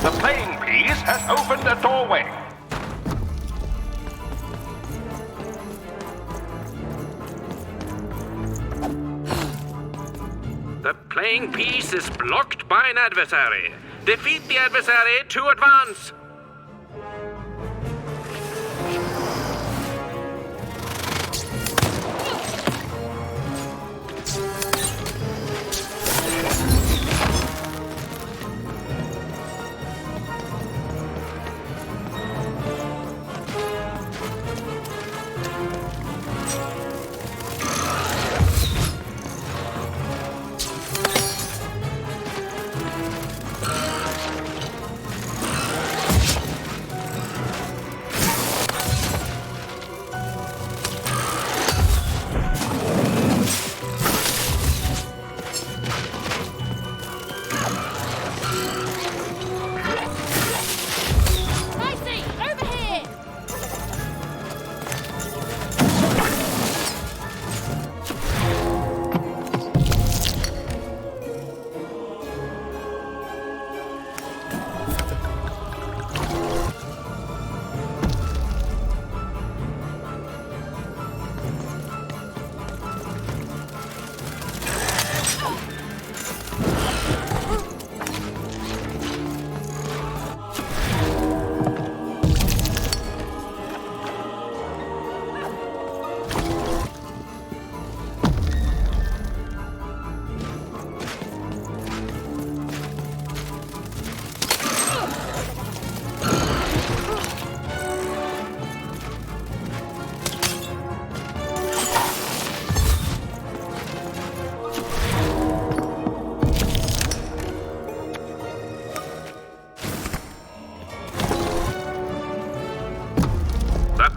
The playing piece has opened a doorway. The playing piece is blocked by an adversary. Defeat the adversary to advance.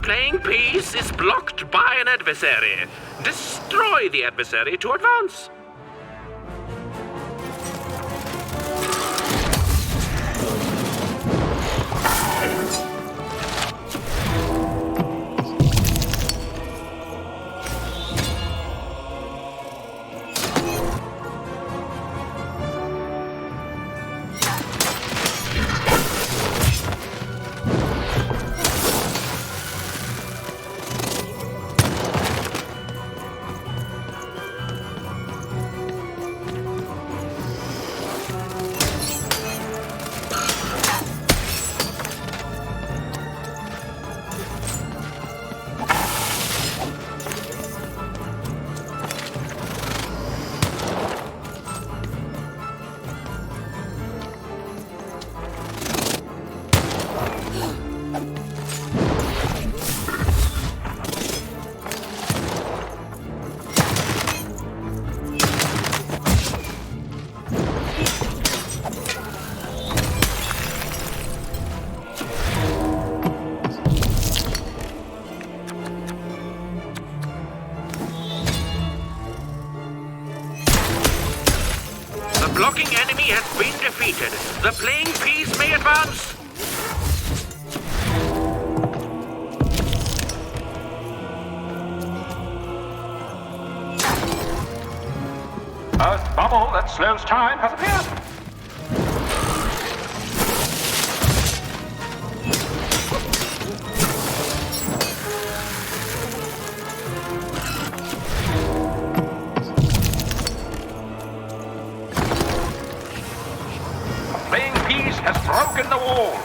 Playing piece is blocked by an adversary. Destroy the adversary to advance. The blocking enemy has been defeated. The playing piece may advance. Earth bubble that slows time has appeared. The playing piece has broken the wall.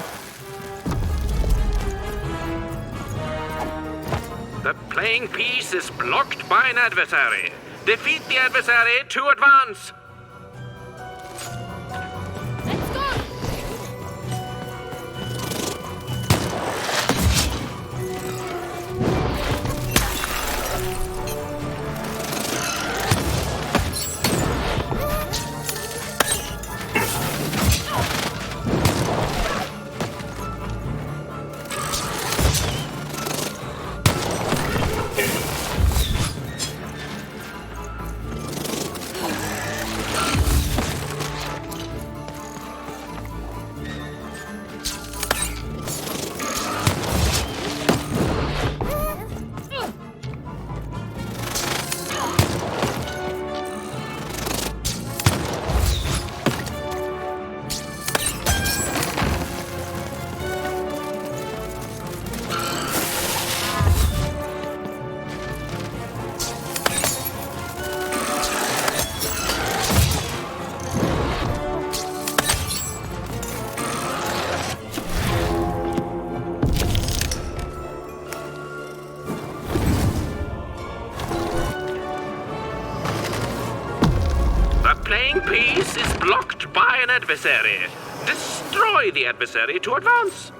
The playing piece is blocked by an adversary. Defeat the adversary to advance. an adversary. Destroy the adversary to advance.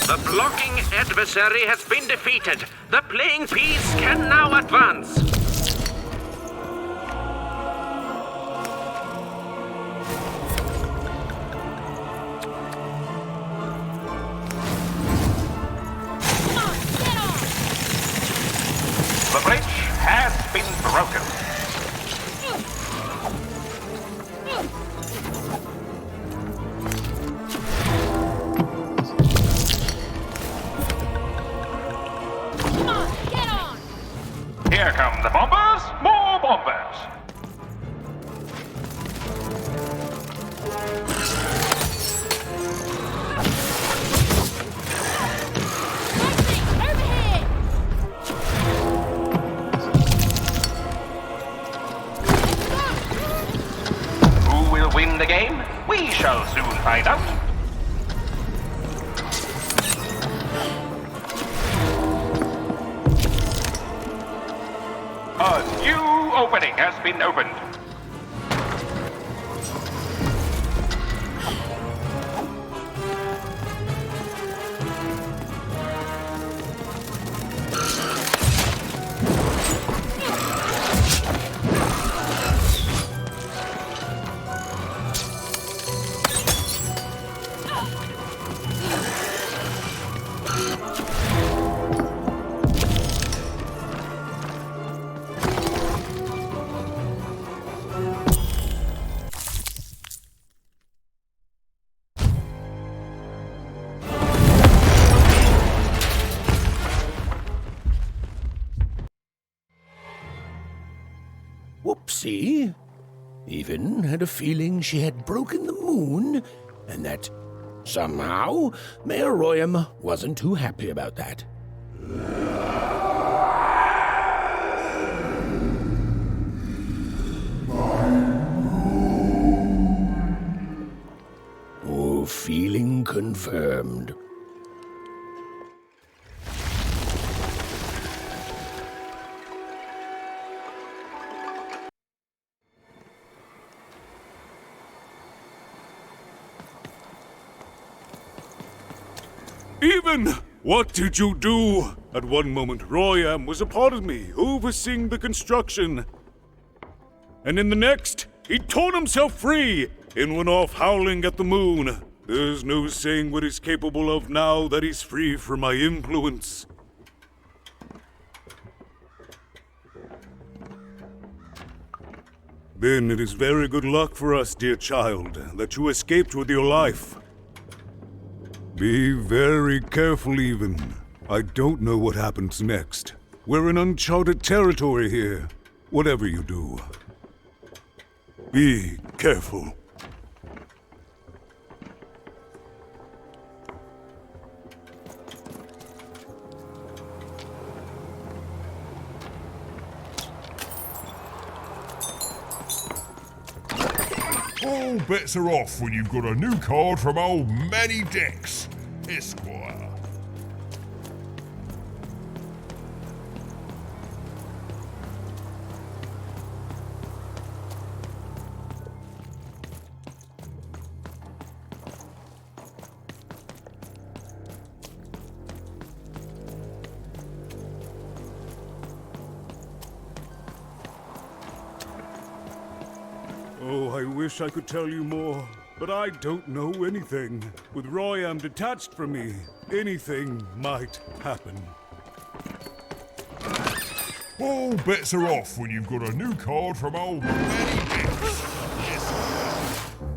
The blocking adversary has been defeated. The playing piece can now advance. The bridge has been broken. Here come the bombers! More bombers! Who will win the game? We shall soon find out. A new opening has been opened. Whoopsie. Even had a feeling she had broken the moon, and that somehow Mayor Royam wasn't too happy about that. Oh, feeling confirmed. Even! What did you do? At one moment, Royam was a part of me, overseeing the construction. And in the next, he torn himself free and went off howling at the moon. There's no saying what he's capable of now that he's free from my influence. Then it is very good luck for us, dear child, that you escaped with your life. Be very careful, even. I don't know what happens next. We're in uncharted territory here. Whatever you do, be careful. All bets are off when you've got a new card from old Manny Dex, Esquire. Oh, I wish I could tell you more, but I don't know anything. With Royam detached from me, anything might happen. All bets are off when you've got a new card from old Manny Dex, Esquire.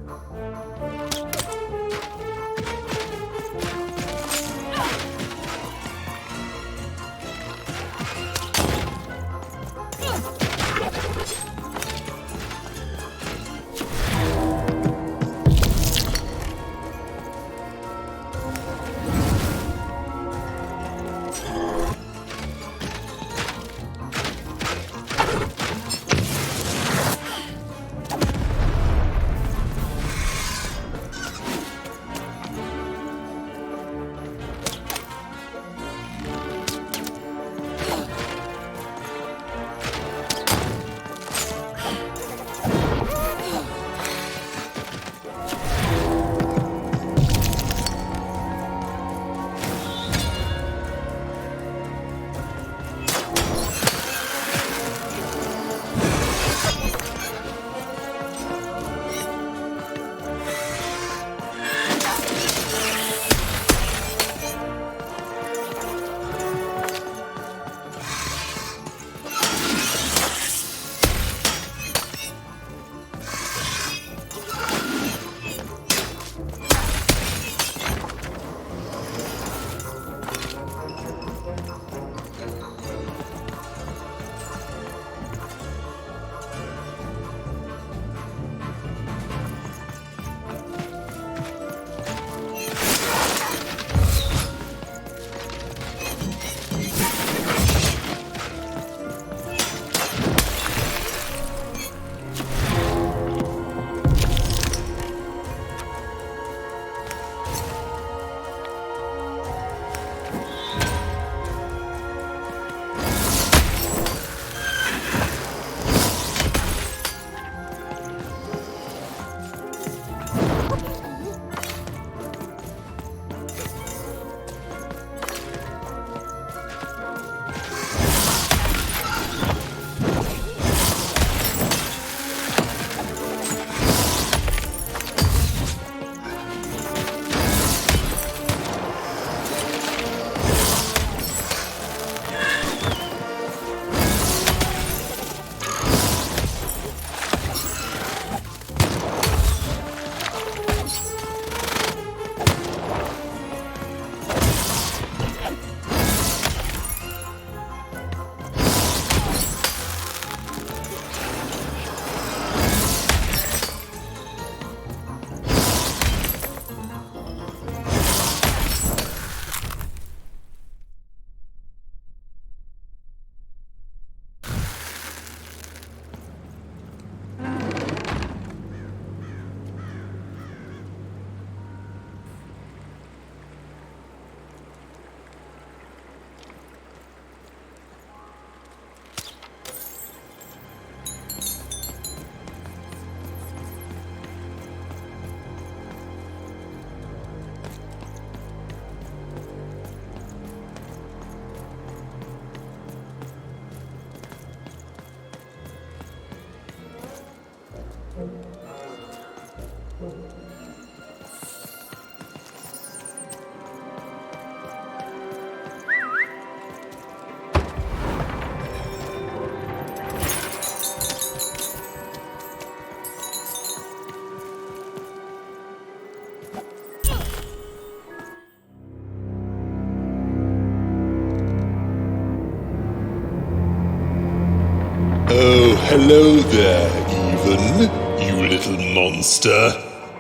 Oh, hello there, Even, you little monster.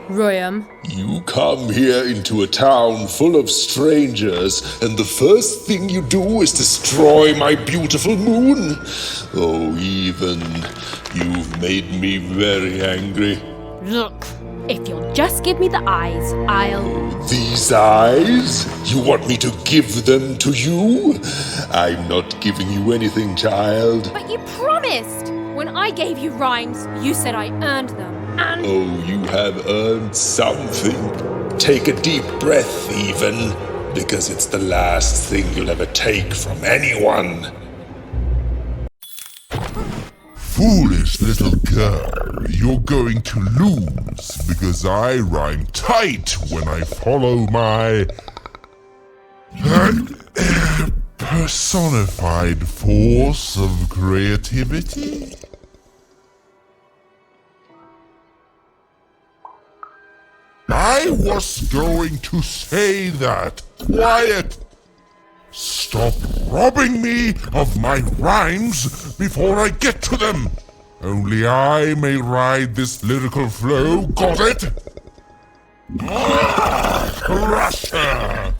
Royam. You come here into a town full of strangers, and the first thing you do is destroy my beautiful moon? Oh, Even, you've made me very angry. Look, if you'll just give me the eyes, I'll... These eyes? You want me to give them to you? I'm not giving you anything, child. But you promised! When I gave you rhymes, you said I earned them, and... Oh, you have earned something. Take a deep breath, Even, because it's the last thing you'll ever take from anyone. Foolish little girl, you're going to lose because I rhyme tight when I follow my personified force of creativity. I was going to say that. Quiet! Stop robbing me of my rhymes before I get to them! Only I may ride this lyrical flow, got it? Russia!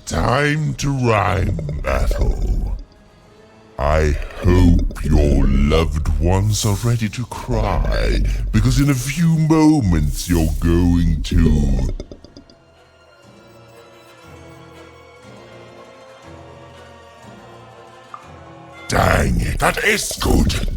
Time to rhyme battle. I hope your loved ones are ready to cry, because in a few moments you're going to... Dang it, that is good!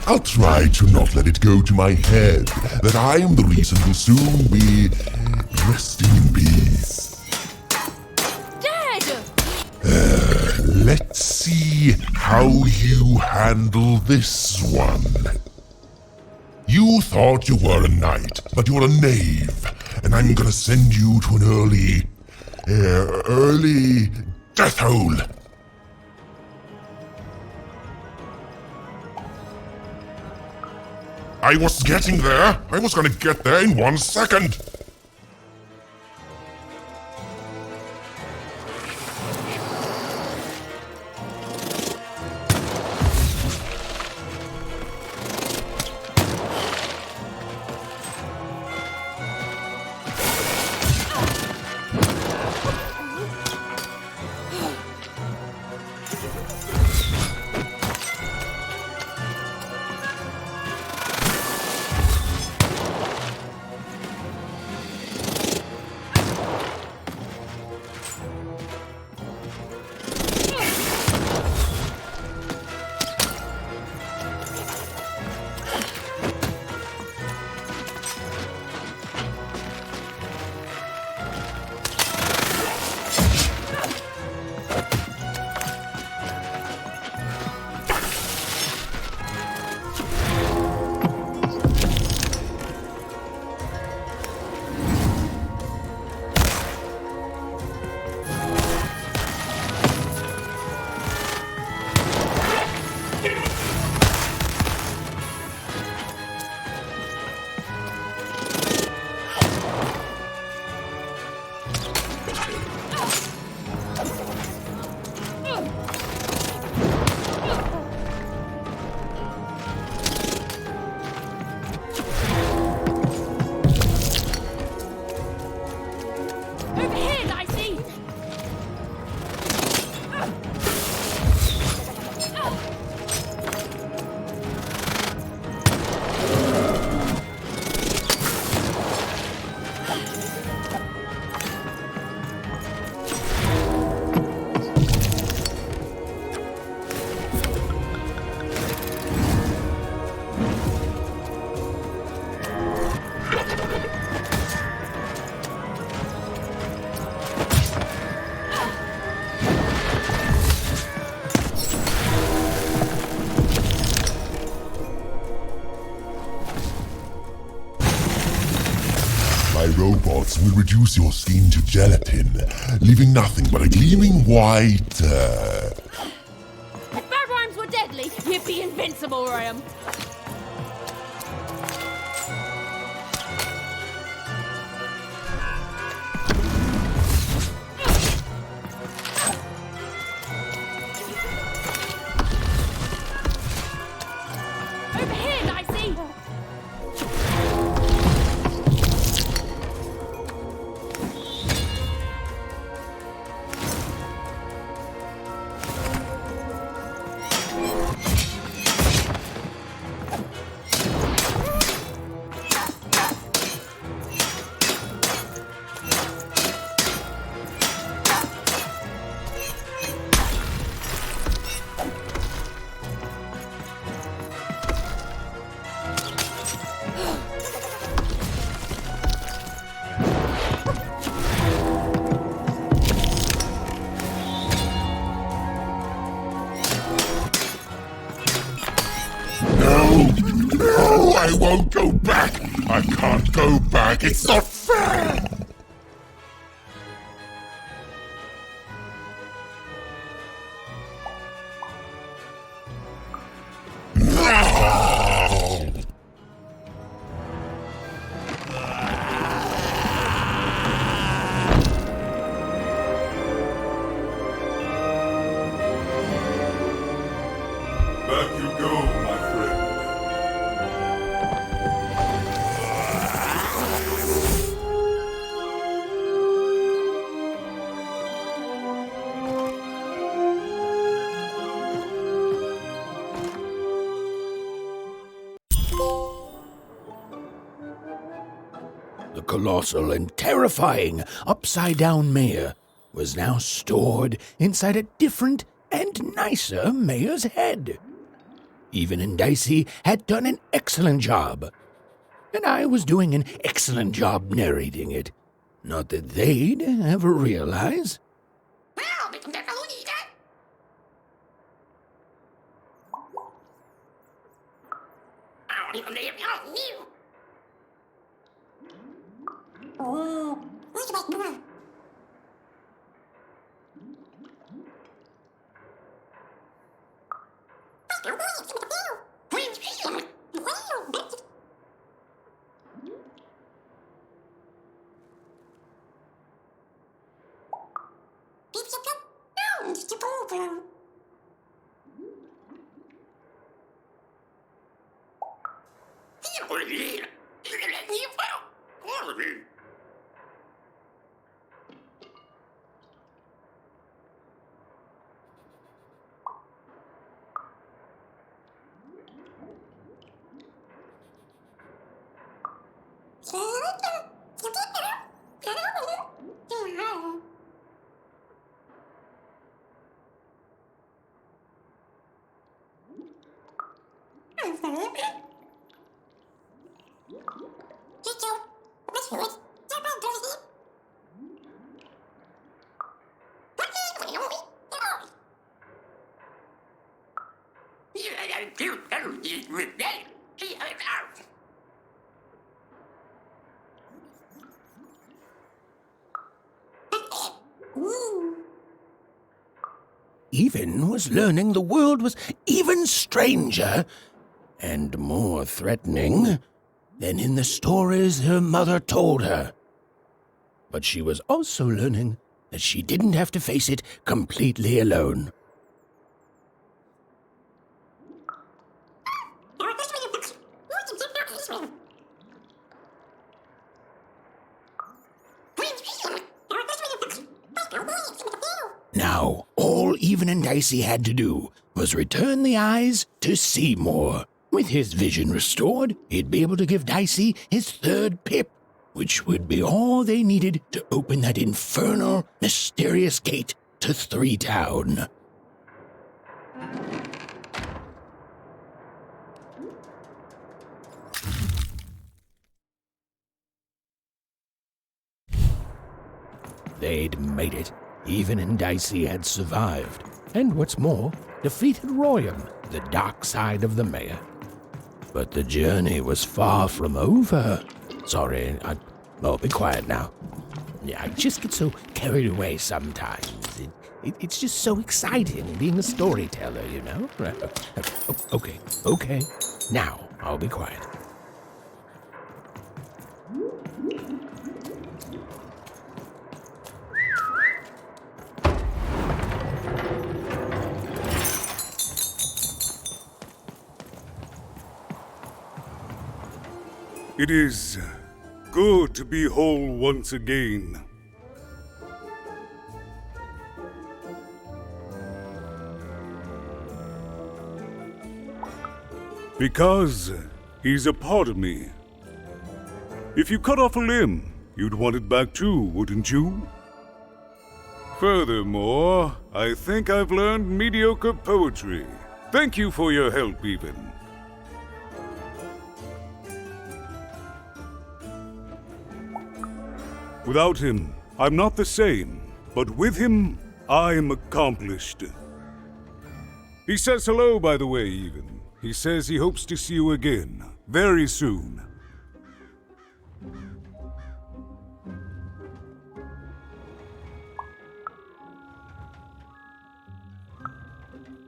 I'll try to not let it go to my head that I am the reason will soon be resting in peace. Dead! Let's see how you handle this one. You thought you were a knight, but you're a knave, and I'm gonna send you to an early death hole. I was getting there. I was gonna get there in 1 second. My robots will reduce your skin to gelatin, leaving nothing but a gleaming white. If bad rhymes were deadly, you'd be invincible, Royam. Over here, I see. No, I won't go back. I can't go back. It's not fair. No! Back you go, my friend. The colossal and terrifying upside-down mayor was now stored inside a different and nicer mayor's head. Even and Dicey had done an excellent job, and I was doing an excellent job narrating it. Not that they'd ever realize. Even was learning the world was even stranger and more threatening than in the stories her mother told her. But she was also learning that she didn't have to face it completely alone. Now, all Even and Dicey had to do was return the eyes to Seymour. With his vision restored, he'd be able to give Dicey his third pip, which would be all they needed to open that infernal, mysterious gate to Three Town. They'd made it. Even and Dicey had survived, and what's more, defeated Royam, the dark side of the mayor. But the journey was far from over. Sorry, I'll be quiet now. Yeah, I just get so carried away sometimes. It's just so exciting being a storyteller, you know? Okay. Now, I'll be quiet. It is good to be whole once again. Because he's a part of me. If you cut off a limb, you'd want it back too, wouldn't you? Furthermore, I think I've learned mediocre poetry. Thank you for your help, Even. Without him, I'm not the same, but with him, I'm accomplished. He says hello, by the way, Even. He says he hopes to see you again, very soon.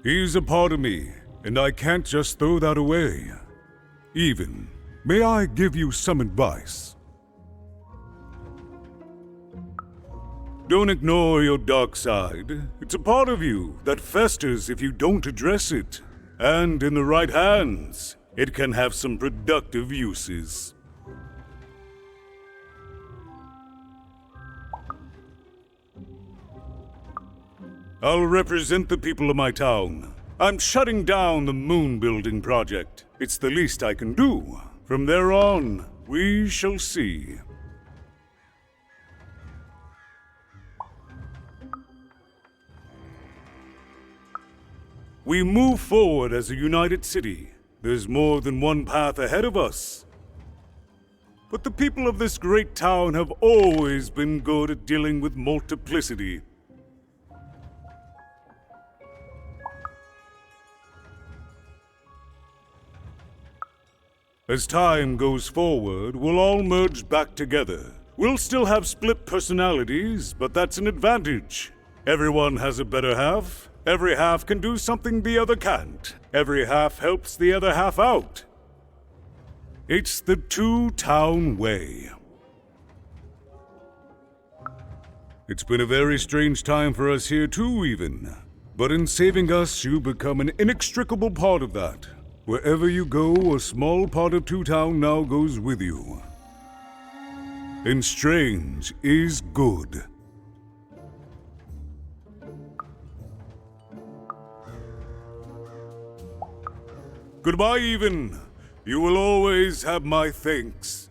He's a part of me, and I can't just throw that away. Even, may I give you some advice? Don't ignore your dark side. It's a part of you that festers if you don't address it. And in the right hands, it can have some productive uses. I'll represent the people of my town. I'm shutting down the moon building project. It's the least I can do. From there on, we shall see. We move forward as a united city. There's more than one path ahead of us. But the people of this great town have always been good at dealing with multiplicity. As time goes forward, we'll all merge back together. We'll still have split personalities, but that's an advantage. Everyone has a better half. Every half can do something the other can't. Every half helps the other half out. It's the two-town way. It's been a very strange time for us here too, Even. But in saving us, you become an inextricable part of that. Wherever you go, a small part of Two Town now goes with you. And strange is good. Goodbye, Even. You will always have my thanks.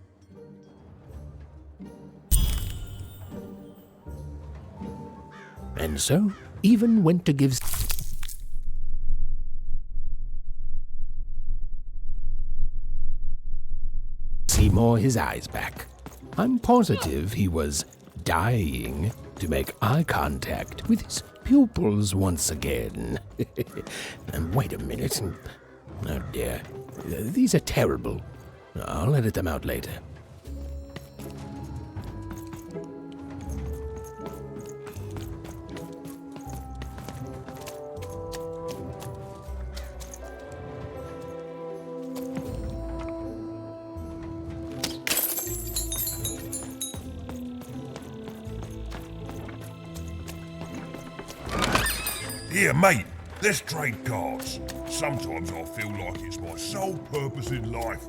And so, Even went to give Seymour his eyes back. I'm positive he was dying to make eye contact with his pupils once again. And wait a minute. Oh dear. These are terrible. I'll edit them out later. Here, mate, let's trade cards. Sometimes I feel like it's my sole purpose in life.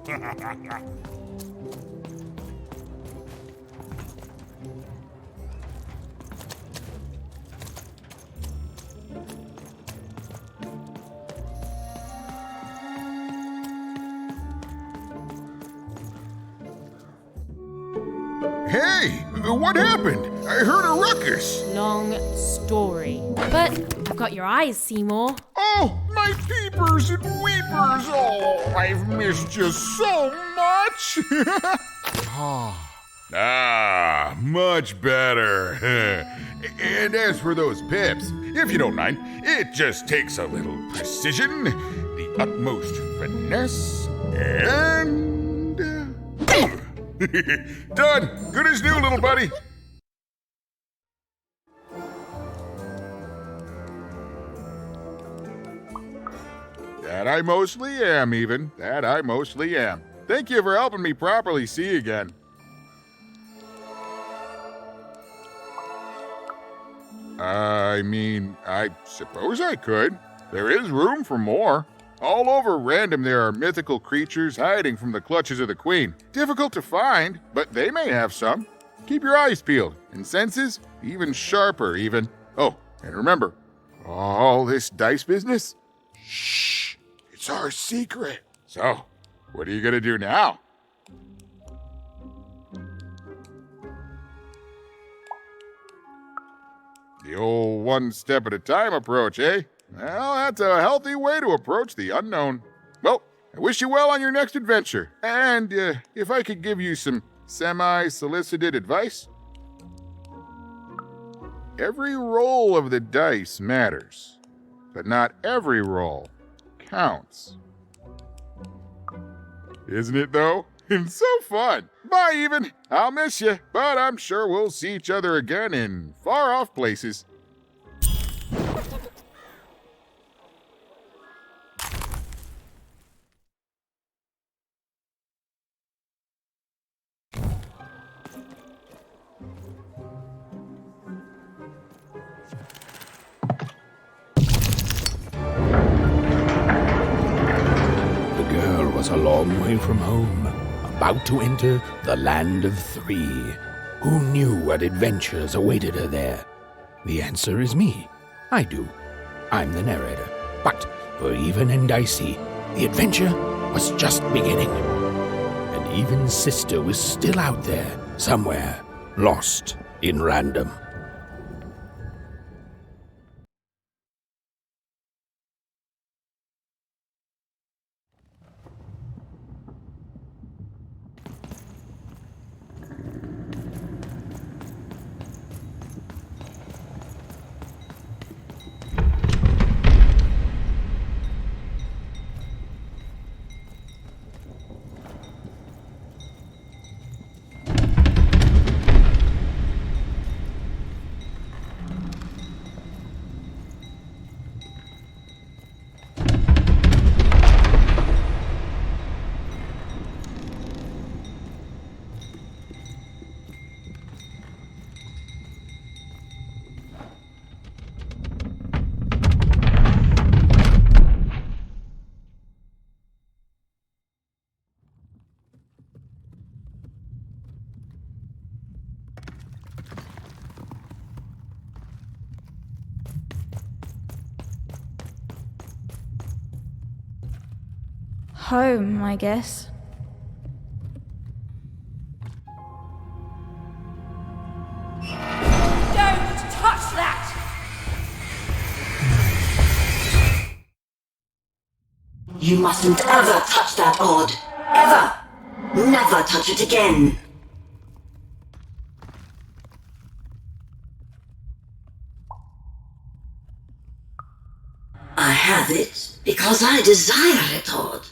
Hey, what happened? I heard a ruckus. Long story. But I've got your eyes, Seymour. Oh, my peepers and weepers. Oh, I've missed you so much. Much better. And as for those pips, if you don't mind, it just takes a little precision, the utmost finesse, and... Done. Good as new, little buddy. That I mostly am, Even. That I mostly am. Thank you for helping me properly see again. I mean, I suppose I could. There is room for more. All over Random there are mythical creatures hiding from the clutches of the Queen. Difficult to find, but they may have some. Keep your eyes peeled, and senses even sharper, even. Oh, and remember, all this dice business? Shh, it's our secret. So, what are you gonna do now? The old one step at a time approach, eh? Well, that's a healthy way to approach the unknown. Well, I wish you well on your next adventure. And if I could give you some semi-solicited advice? Every roll of the dice matters, but not every roll counts. Isn't it, though? It's so fun. Bye, Even. I'll miss you, but I'm sure we'll see each other again in far-off places. A long way from home, about to enter the land of three. Who knew what adventures awaited her there? The answer is me. I do. I'm the narrator. But for Even and Dicey, the adventure was just beginning. And Even's sister was still out there, somewhere, lost in Random. home, I guess. Don't touch that! You mustn't ever touch that odd. Ever! Never touch it again. I have it because I desire it, Odd.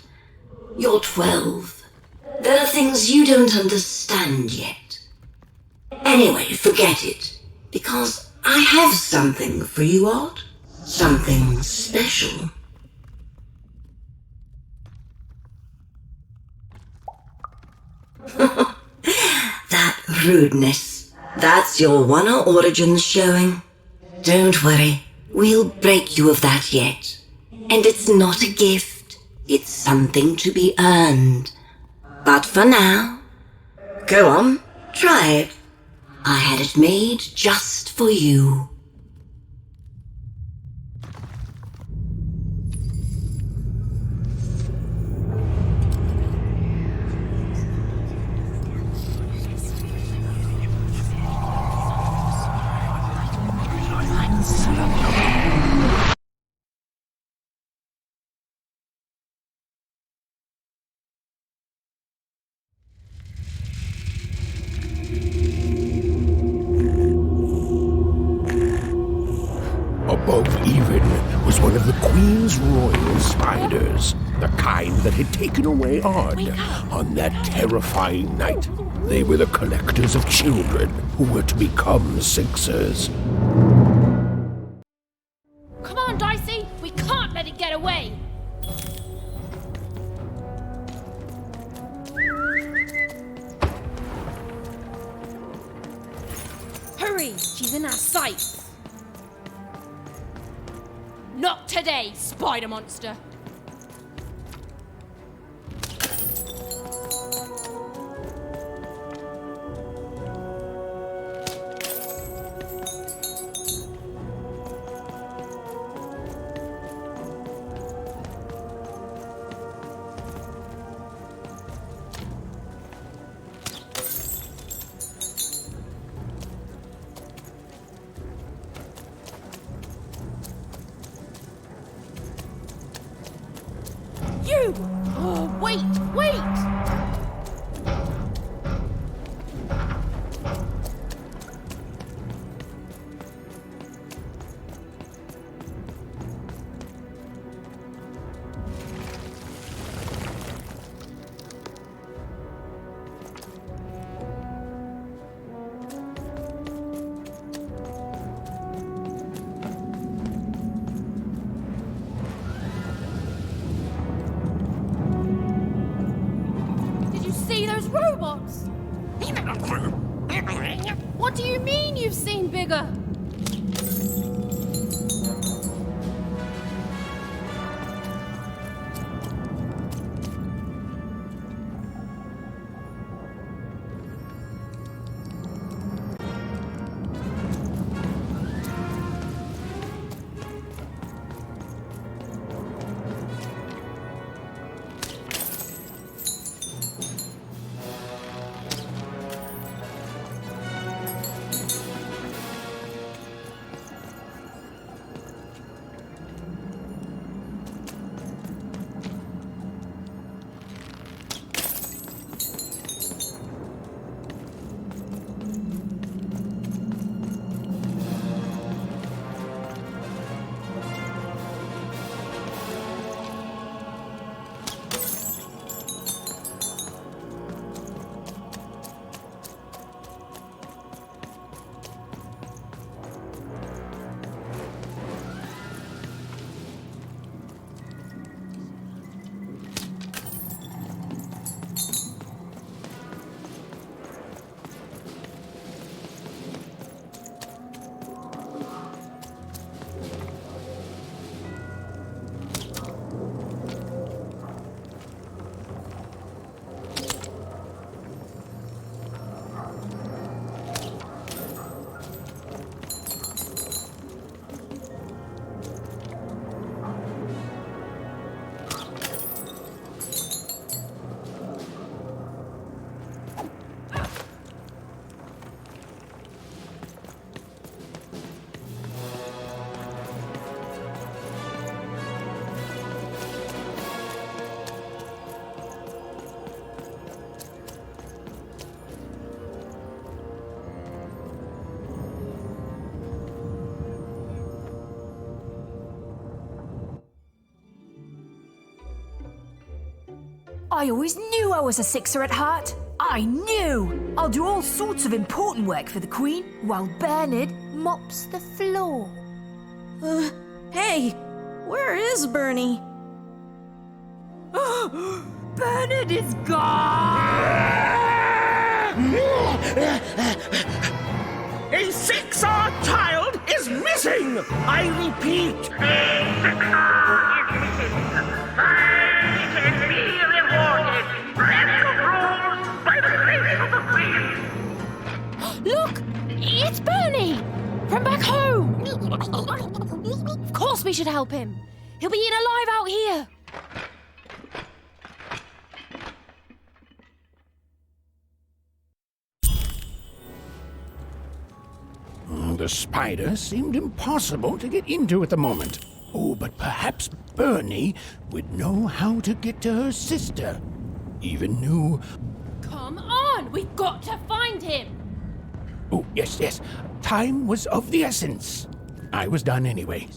You're 12. There are things you don't understand yet. Anyway, forget it. Because I have something for you, Odd. Something special. That rudeness. That's your Wonder Origins showing. Don't worry. We'll break you of that yet. And it's not a gift. It's something to be earned. But for now, go on, try it. I had it made just for you. Above even was one of the Queen's royal spiders, the kind that had taken away Odd on that terrifying night. They were the collectors of children who were to become Sixers. Come on, Dicey! We can't let it get away! Hurry! She's in our sights! Not today, spider monster! You! Oh, wait! See those robots? What do you mean you've seen bigger? I always knew I was a sixer at heart. I knew! I'll do all sorts of important work for the Queen while Bernard mops the floor. Hey, where is Bernie? Bernard is gone! A 6-hour child is missing! I repeat, a 6-hour is missing. I can be rewarded. Breaking of rules by the grace of the Queen. Look! It's Bernie! From back home! Of course we should help him. He'll be eaten alive out here. The spider seemed impossible to get into at the moment. Oh, but perhaps Bernie would know how to get to her sister. Even knew... Come on! We've got to find him! Oh, yes. Time was of the essence. I was done anyway.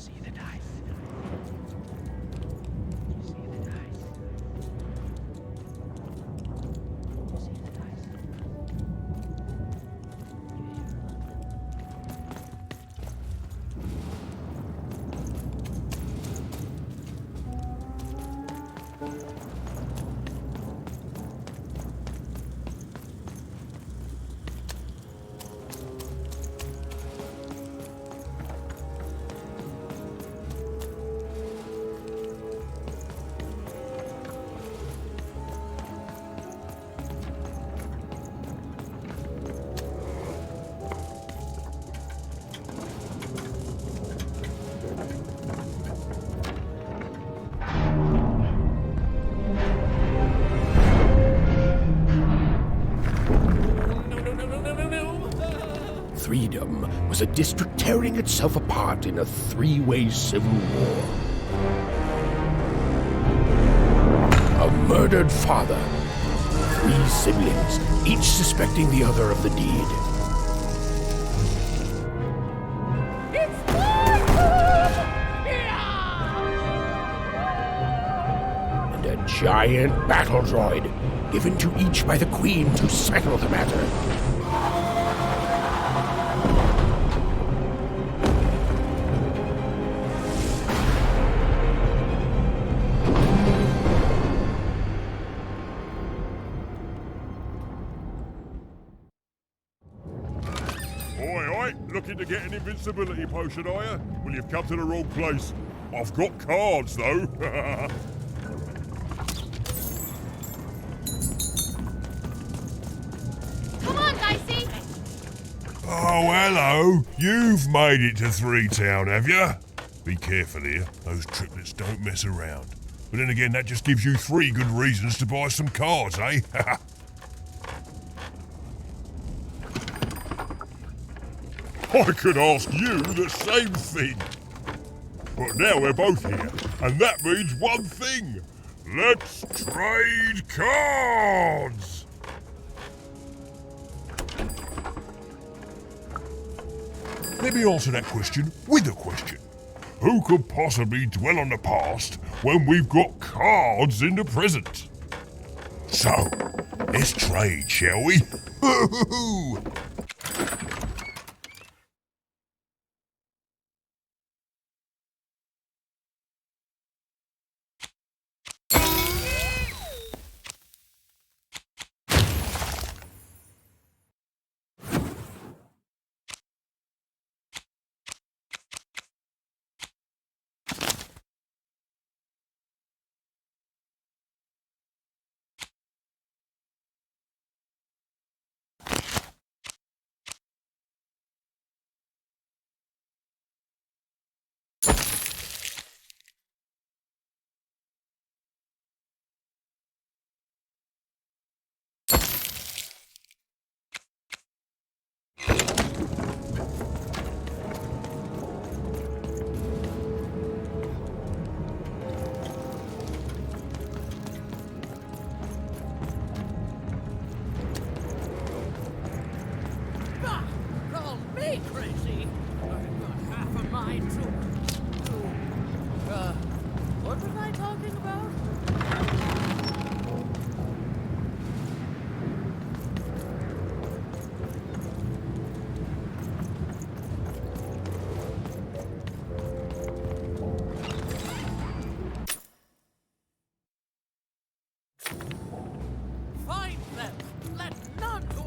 Freedom was a district tearing itself apart in a three-way civil war. A murdered father, 3 siblings, each suspecting the other of the deed. And a giant battle droid, given to each by the Queen to settle the matter. Looking to get an invincibility potion, are you? Well, you've come to the wrong place. I've got cards, though. Come on, Dicey! Oh, hello. You've made it to Three Town, have you? Be careful here. Those triplets don't mess around. But then again, that just gives you 3 good reasons to buy some cards, eh? I could ask you the same thing. But now we're both here, and that means one thing. Let's trade cards! Let me answer that question with a question. Who could possibly dwell on the past when we've got cards in the present? So, let's trade, shall we?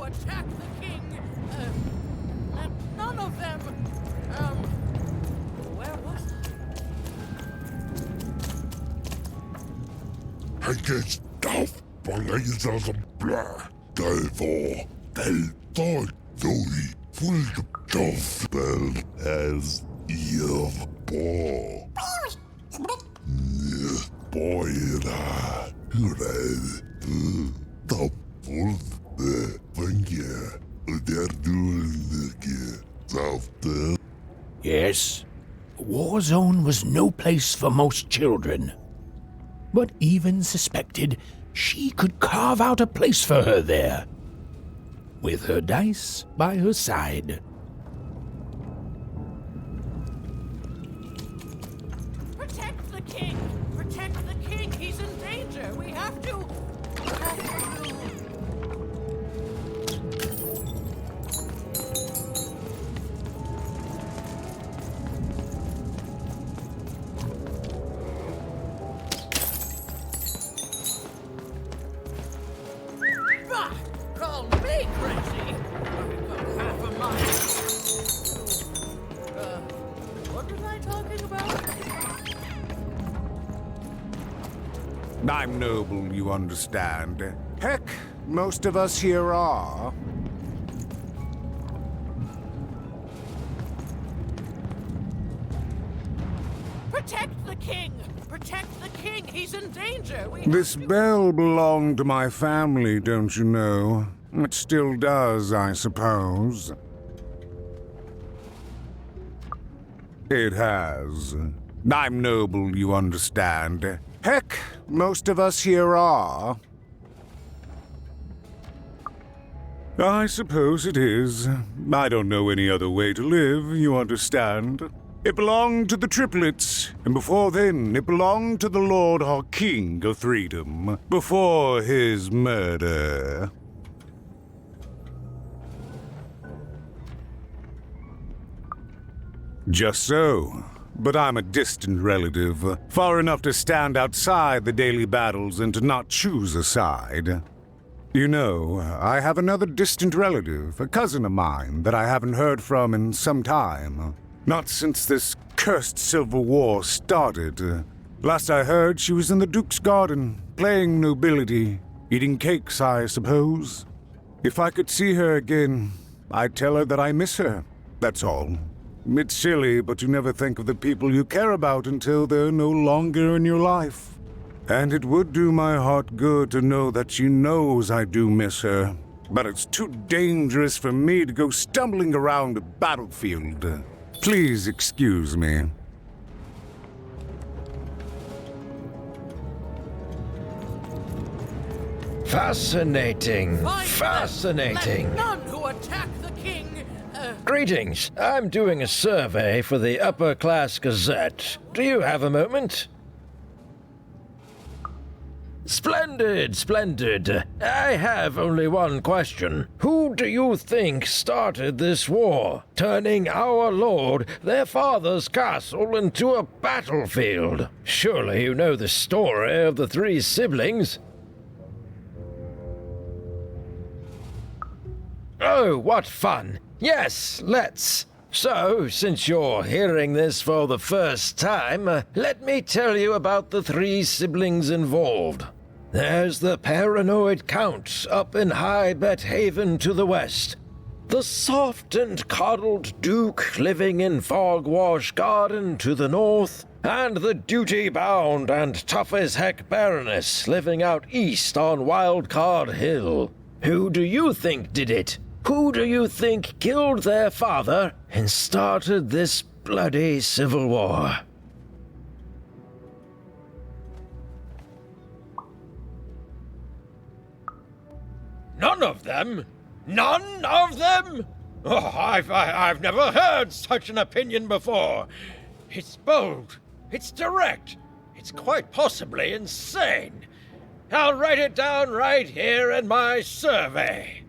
attack the king. None of them. Where was I? Jeg er staff på laser som blør. Derfor deltar du i fulltofspel as ihr på. Boyra, hurra, ta fullde funge, og der du ikke safte. Yes, a war zone was no place for most children. But Even suspected she could carve out a place for her there, with her dice by her side. Protect the king! Protect the king! He's in danger! We have to... Ah, call me crazy! We've got half a mile. What was I talking about? I'm noble, you understand. Heck, most of us here are. Protect the king! Protect the king! He's in danger! This bell belonged to my family, don't you know? It still does, I suppose. It has. I'm noble, you understand. Heck, most of us here are. I suppose it is. I don't know any other way to live, you understand. It belonged to the triplets, and before then it belonged to the Lord our King of Freedom, before his murder. Just so. But I'm a distant relative, far enough to stand outside the daily battles and to not choose a side. You know, I have another distant relative, a cousin of mine, that I haven't heard from in some time. Not since this cursed Civil War started. Last I heard, she was in the Duke's garden, playing nobility, eating cakes, I suppose. If I could see her again, I'd tell her that I miss her, that's all. It's silly, but you never think of the people you care about until they're no longer in your life. And it would do my heart good to know that she knows I do miss her. But it's too dangerous for me to go stumbling around a battlefield. Please excuse me. Fascinating. Fascinating. Let none who attack the king... Greetings. I'm doing a survey for the Upper Class Gazette. Do you have a moment? Splendid, splendid. I have only one question. Who do you think started this war, turning our lord, their father's castle, into a battlefield? Surely you know the story of the three siblings. Oh, what fun! Yes, let's. So, since you're hearing this for the first time, let me tell you about the three siblings involved. There's the paranoid Count up in High Bet Haven to the west. The soft and coddled Duke living in Fogwash Garden to the north. And the duty-bound and tough-as-heck Baroness living out east on Wildcard Hill. Who do you think did it? Who do you think killed their father and started this bloody civil war? None of them? None of them? Oh, I've never heard such an opinion before. It's bold. It's direct. It's quite possibly insane. I'll write it down right here in my survey.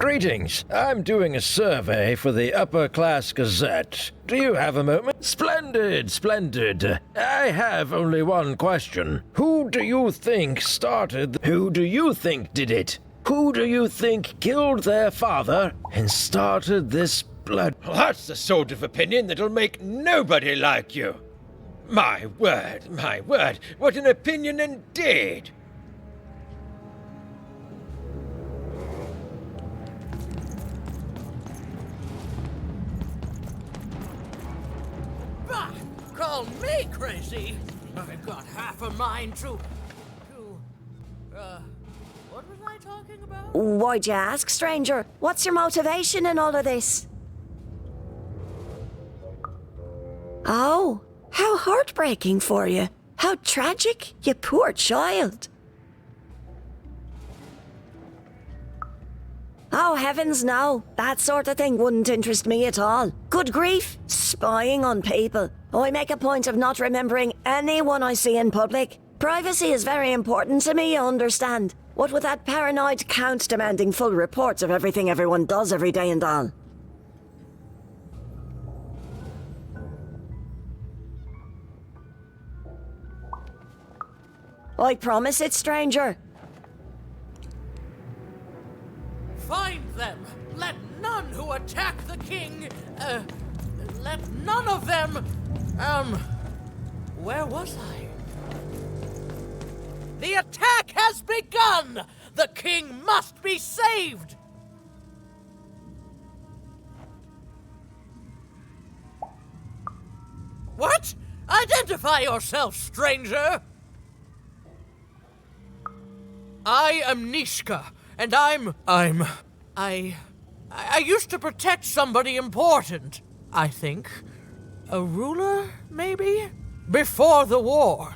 Greetings. I'm doing a survey for the Upper Class Gazette. Do you have a moment? Splendid, splendid. I have only one question. Who do you think who do you think did it? Who do you think killed their father and started this blood? That's the sort of opinion that'll make nobody like you. My word, what an opinion indeed. Bah! Call me crazy! I've got half a mind to... what was I talking about? Why'd you ask, stranger? What's your motivation in all of this? Oh, how heartbreaking for you. How tragic, you poor child. Oh, heavens no. That sort of thing wouldn't interest me at all. Good grief, spying on people. I make a point of not remembering anyone I see in public. Privacy is very important to me, you understand. What with that paranoid count demanding full reports of everything everyone does every day and all. I promise it, stranger. Find them! Let none who attack the king, let none of them, where was I? The attack has begun! The king must be saved! What? Identify yourself, stranger! I am Nishka, and I used to protect somebody important, I think. A ruler, maybe? Before the war.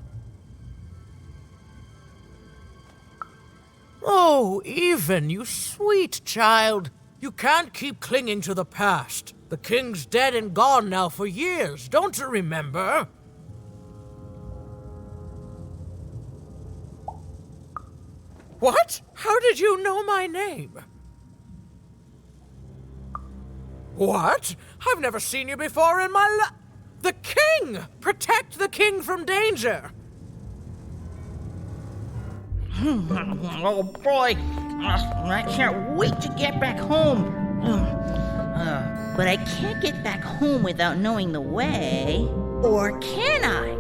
Oh, Even, you sweet child. You can't keep clinging to the past. The king's dead and gone now for years, don't you remember? What? How did you know my name? What? I've never seen you before in my life. The king! Protect the king from danger! Oh boy, I can't wait to get back home. But I can't get back home without knowing the way. Or can I?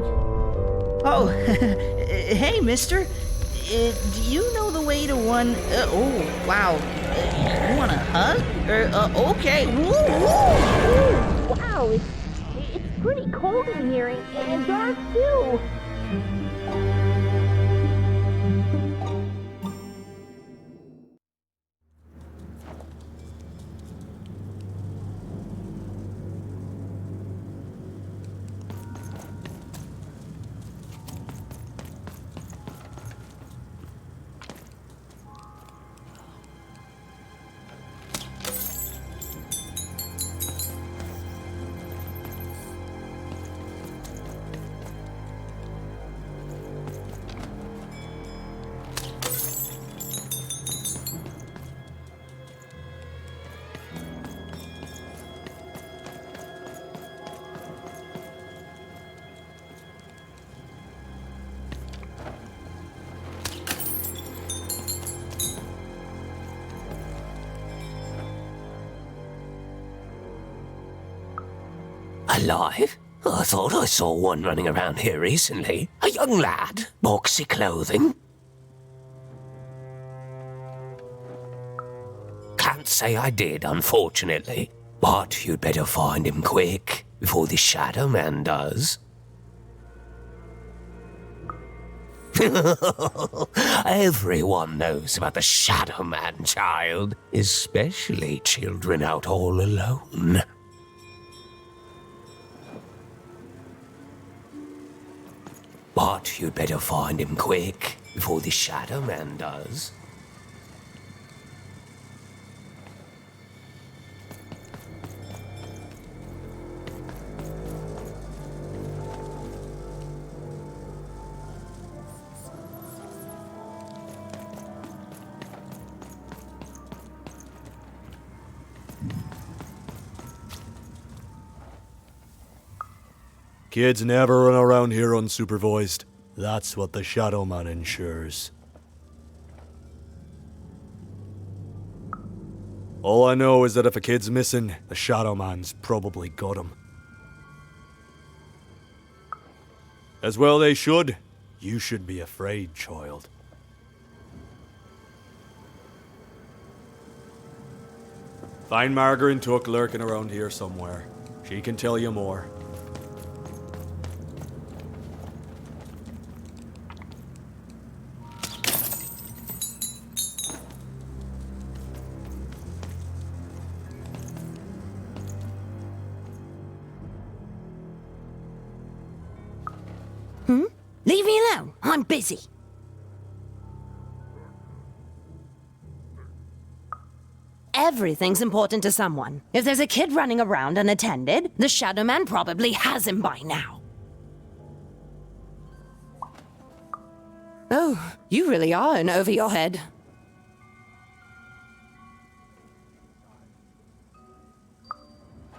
Oh, hey, mister. Do you know the way to one... oh, wow. You want a hug? Okay. Woo, woo, woo. Wow, it's pretty cold in here and dark, too. Alive? I thought I saw one running around here recently. A young lad, boxy clothing. Can't say I did, unfortunately. But you'd better find him quick, before the Shadow Man does. Everyone knows about the Shadow Man, child. Especially children out all alone. But you'd better find him quick, before the Shadow Man does. Kids never run around here unsupervised. That's what the Shadow Man ensures. All I know is that if a kid's missing, the Shadow Man's probably got him. As well they should. You should be afraid, child. Find Margaret and Tuck lurking around here somewhere. She can tell you more. Leave me alone. I'm busy. Everything's important to someone. If there's a kid running around unattended, the Shadow Man probably has him by now. Oh, you really are in over your head.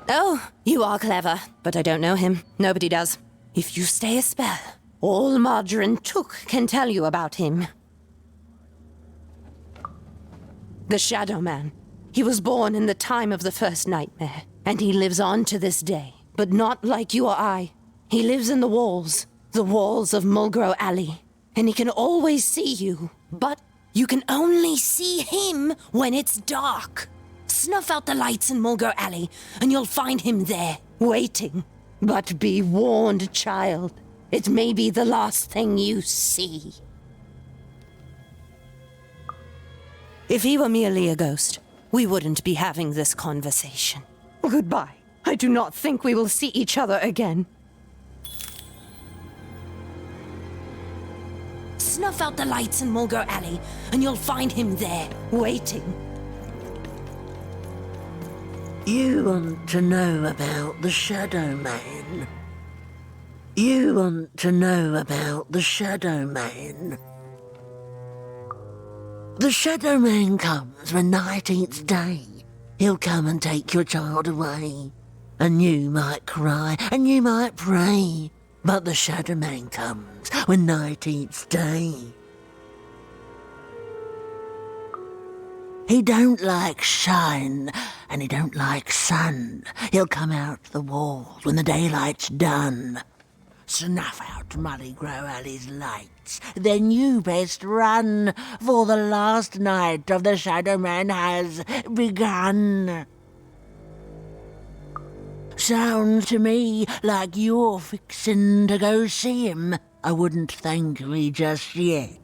Oh, you are clever, but I don't know him. Nobody does. If you stay a spell, all Margaret and Took can tell you about him. The Shadow Man. He was born in the time of the first nightmare, and he lives on to this day, but not like you or I. He lives in the walls of Mulgrew Alley, and he can always see you, but you can only see him when it's dark. Snuff out the lights in Mulgrew Alley, and you'll find him there, waiting. But be warned, child. It may be the last thing you see. If he were merely a ghost, we wouldn't be having this conversation. Goodbye. I do not think we will see each other again. Snuff out the lights in Mulgrew Alley, and you'll find him there, waiting. You want to know about the Shadow Man? You want to know about the Shadow Man? The Shadow Man comes when night eats day. He'll come and take your child away. And you might cry, and you might pray. But the Shadow Man comes when night eats day. He don't like shine, and he don't like sun. He'll come out the walls when the daylight's done. Snuff out Mulgrew Alley's lights, then you best run, for the last night of the Shadow Man has begun. Sounds to me like you're fixin' to go see him. I wouldn't thank me just yet.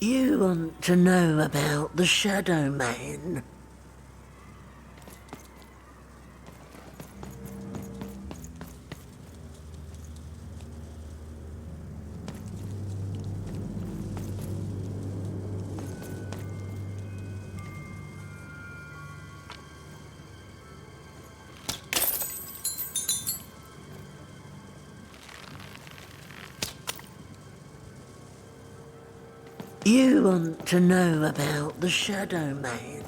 You want to know about the Shadow Man? You want to know about the Shadow Man?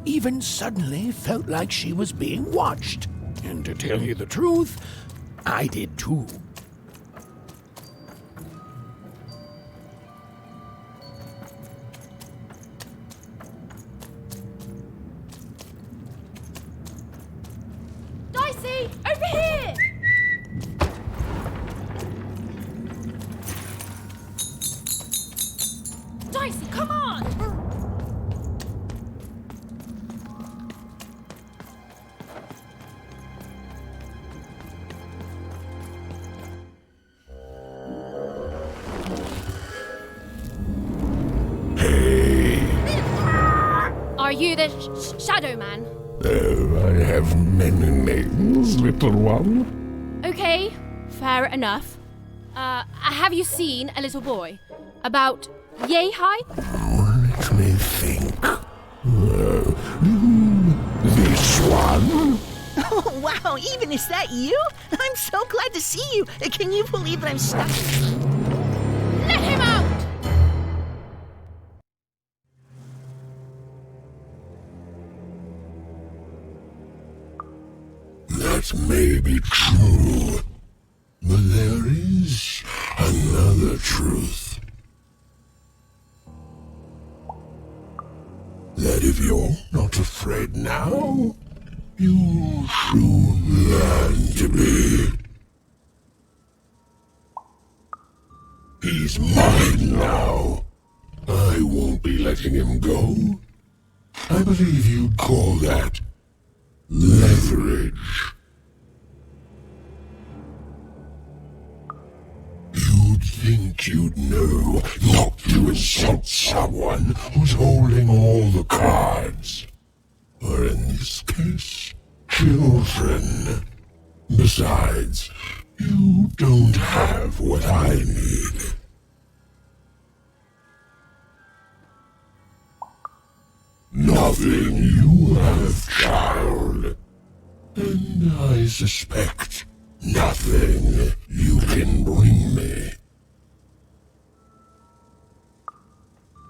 Even suddenly felt like she was being watched. And to tell you the truth, I did too. Dicey, over here! Dicey, come on! Are you the the Shadow Man. Oh, I have many names, little one. Okay, fair enough. Have you seen a little boy? About yay high? Let me think. This one? Oh, wow, even is that you? I'm so glad to see you. Can you believe that I'm stuck? Let him out! That may be true, but there is another truth. That if you're not afraid now, you'll soon learn to be. He's mine now. I won't be letting him go. I believe you'd call that leverage. You'd think you'd know not to insult someone who's holding all the cards. Or in this case, children. Besides, you don't have what I need. Nothing you have, child. And I suspect nothing you can bring me.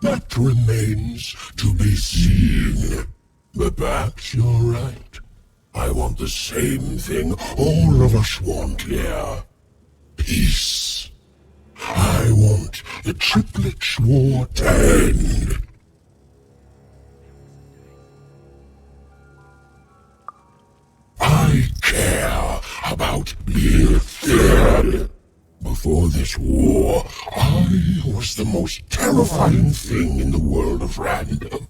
That remains to be seen. But perhaps you're right. I want the same thing all of us want here. Peace. I want the Triplets' war to end. I care about being feared. Before this war, I was the most terrifying thing in the world of random.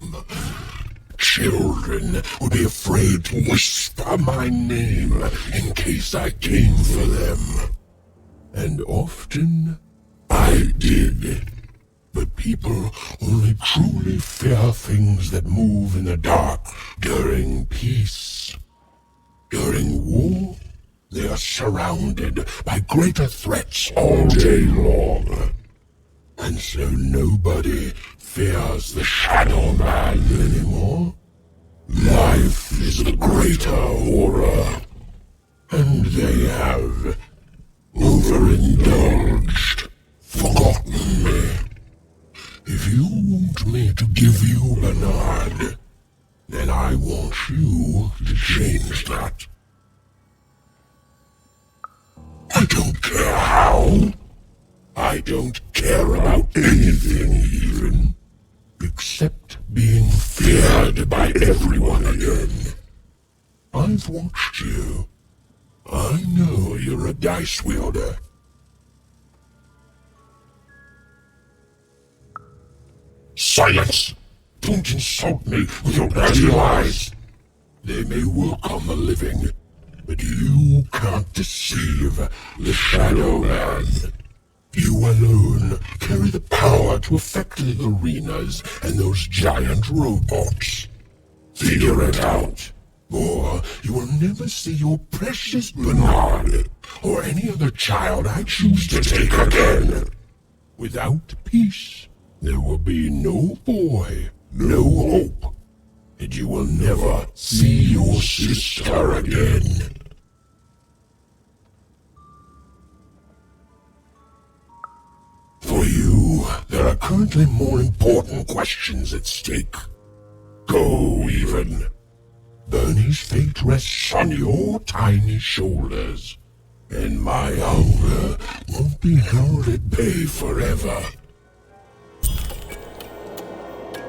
Children would be afraid to whisper my name in case I came for them. And often I did. But people only truly fear things that move in the dark during peace. During war, they are surrounded by greater threats all day long. And so nobody fears the Shadow Man anymore. Life is the greater horror. And they have overindulged, forgotten me. If you want me to give you Bernard, then I want you to change that. I don't care how. I don't care about anything even, except being feared by everyone again. I've watched you. I know you're a dice wielder. Silence! Don't insult me with your bloody lies. They may work on the living, but you can't deceive the Shadow Man. You alone carry the power to affect the arenas and those giant robots. Figure it out, or you will never see your precious Bernard or any other child I choose to take again. Without peace, there will be no boy, no hope, and you will never see your sister again. For you, there are currently more important questions at stake. Go, even. Bernie's fate rests on your tiny shoulders, and my hunger won't be held at bay forever.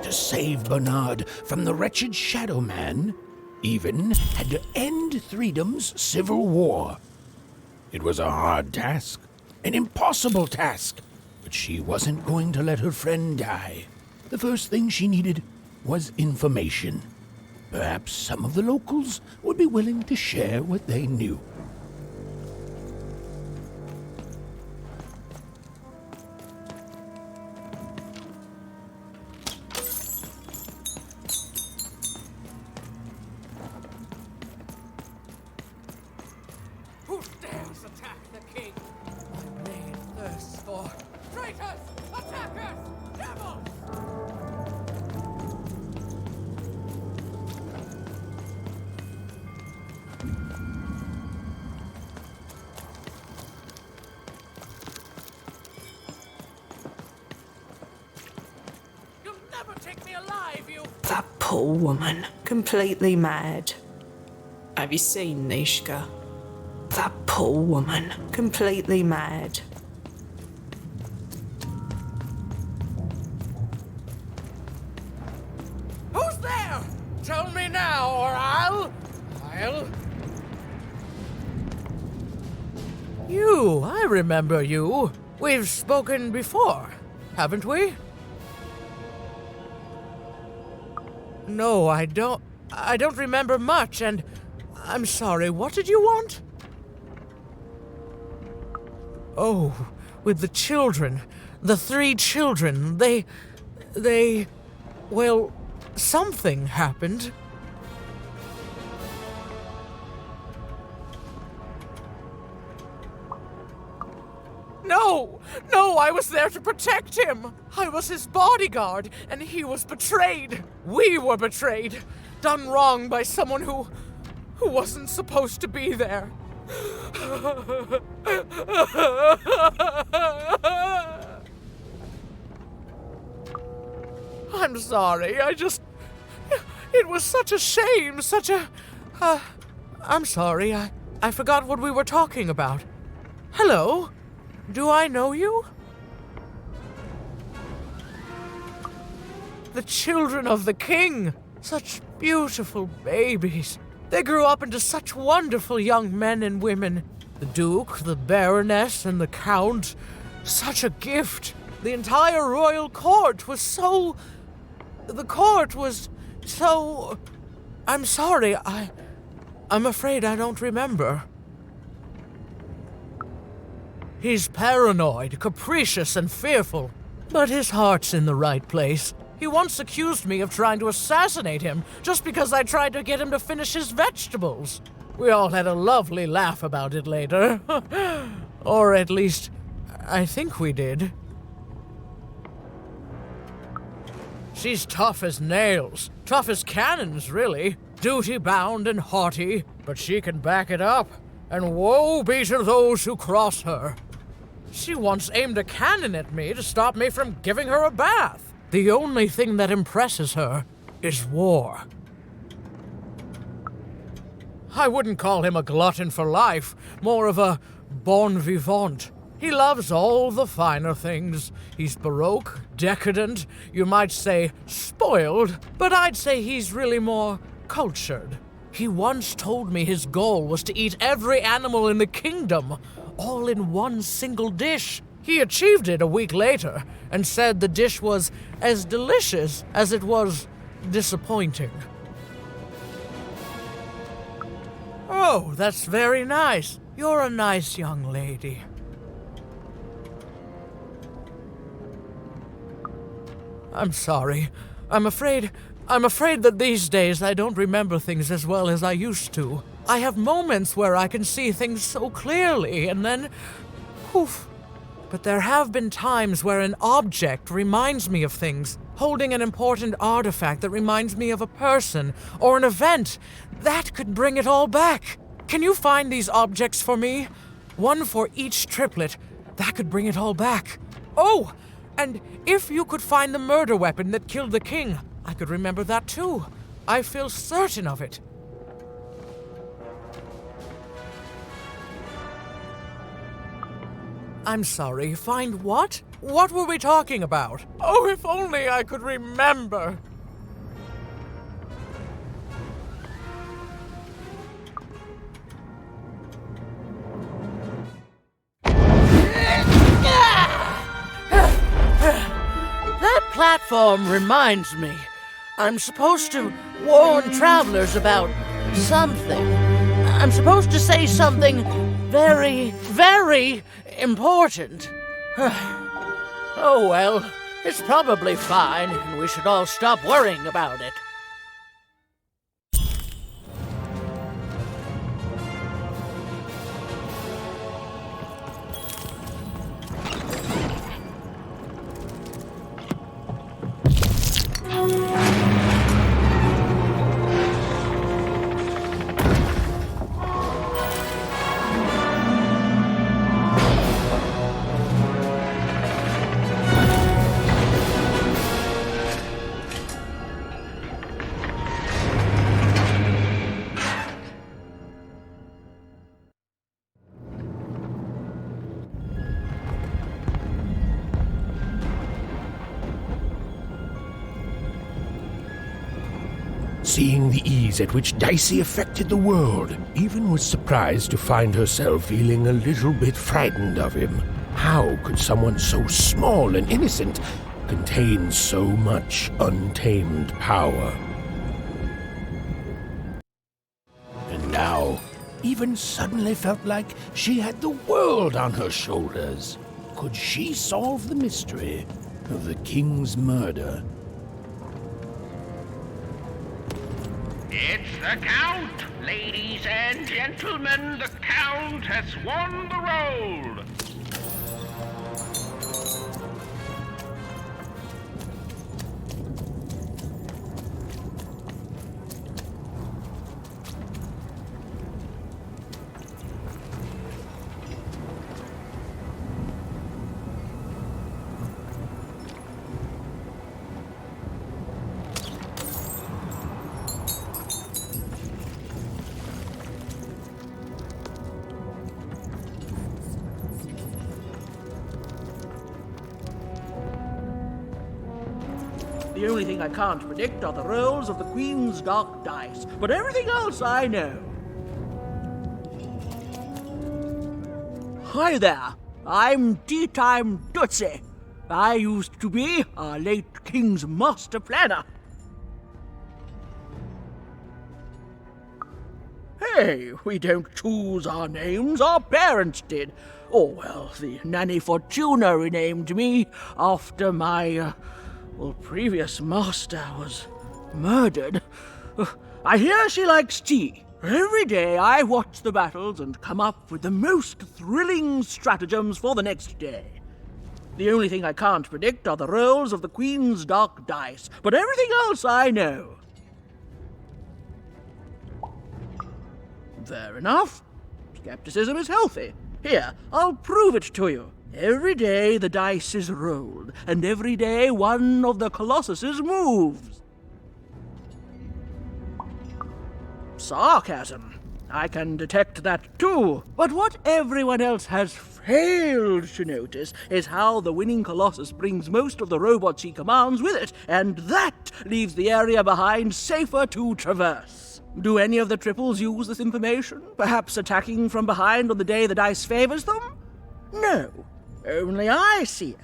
To save Bernard from the wretched Shadow Man, Even had to end Threedom's civil war. It was a hard task, an impossible task, but she wasn't going to let her friend die. The first thing she needed was information. Perhaps some of the locals would be willing to share what they knew. Who dares attack the king? My maid thirsts for traitors, attackers, devils! You'll never take me alive, you... That poor woman, completely mad. Have you seen Nishka? That poor woman, completely mad. Who's there? Tell me now, or I'll... You, I remember you. We've spoken before, haven't we? No, I don't remember much, and I'm sorry, what did you want? Oh, with the children. The 3 children. Well, something happened. No, I was there to protect him. I was his bodyguard, and he was betrayed. We were betrayed. Done wrong by someone who wasn't supposed to be there. I'm sorry, it was such a shame, I'm sorry, I forgot what we were talking about. Hello? Do I know you? The children of the king! Such beautiful babies. They grew up into such wonderful young men and women. The Duke, the Baroness, and the Count. Such a gift. The entire royal court was so... The court was so... I'm sorry, I'm afraid I don't remember. He's paranoid, capricious, and fearful. But his heart's in the right place. He once accused me of trying to assassinate him just because I tried to get him to finish his vegetables. We all had a lovely laugh about it later. Or at least, I think we did. She's tough as nails. Tough as cannons, really. Duty-bound and haughty, but she can back it up. And woe be to those who cross her. She once aimed a cannon at me to stop me from giving her a bath. The only thing that impresses her is war. I wouldn't call him a glutton for life, more of a bon vivant. He loves all the finer things. He's baroque, decadent, you might say spoiled, but I'd say he's really more cultured. He once told me his goal was to eat every animal in the kingdom, all in one single dish. He achieved it a week later and said the dish was as delicious as it was disappointing. Oh, that's very nice. You're a nice young lady. I'm sorry. I'm afraid that these days I don't remember things as well as I used to. I have moments where I can see things so clearly, and then... poof. But there have been times where an object reminds me of things, holding an important artifact that reminds me of a person or an event. That could bring it all back. Can you find these objects for me? One for each triplet. That could bring it all back. Oh, and if you could find the murder weapon that killed the king, I could remember that too. I feel certain of it. I'm sorry, find what? What were we talking about? Oh, if only I could remember. That platform reminds me. I'm supposed to warn travelers about something. I'm supposed to say something very, very important. Oh well, it's probably fine, and we should all stop worrying about it. Seeing the ease at which Dicey affected the world, Even was surprised to find herself feeling a little bit frightened of him. How could someone so small and innocent contain so much untamed power? And now, Even suddenly felt like she had the world on her shoulders. Could she solve the mystery of the king's murder? It's the Count! Ladies and gentlemen, the Count has won the role! The only thing I can't predict are the rolls of the Queen's dark dice, but everything else I know. Hi there, I'm Tea Time Tootsie. I used to be our late King's master planner. Hey, we don't choose our names, our parents did. Oh, well, the Nanny Fortuna renamed me after my, previous master was murdered. I hear she likes tea. Every day I watch the battles and come up with the most thrilling stratagems for the next day. The only thing I can't predict are the rolls of the Queen's dark dice, but everything else I know. Fair enough. Skepticism is healthy. Here, I'll prove it to you. Every day the dice is rolled, and every day one of the Colossuses moves. Sarcasm. I can detect that too. But what everyone else has failed to notice is how the winning Colossus brings most of the robots he commands with it, and that leaves the area behind safer to traverse. Do any of the triples use this information? Perhaps attacking from behind on the day the dice favors them? No. Only I see it.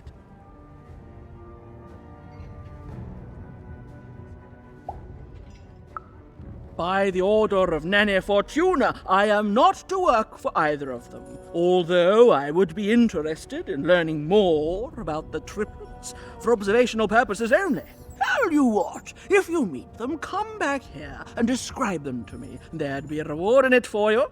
By the order of Nanny Fortuna, I am not to work for either of them, although I would be interested in learning more about the triplets for observational purposes only. Tell you what, if you meet them, come back here and describe them to me. There'd be a reward in it for you.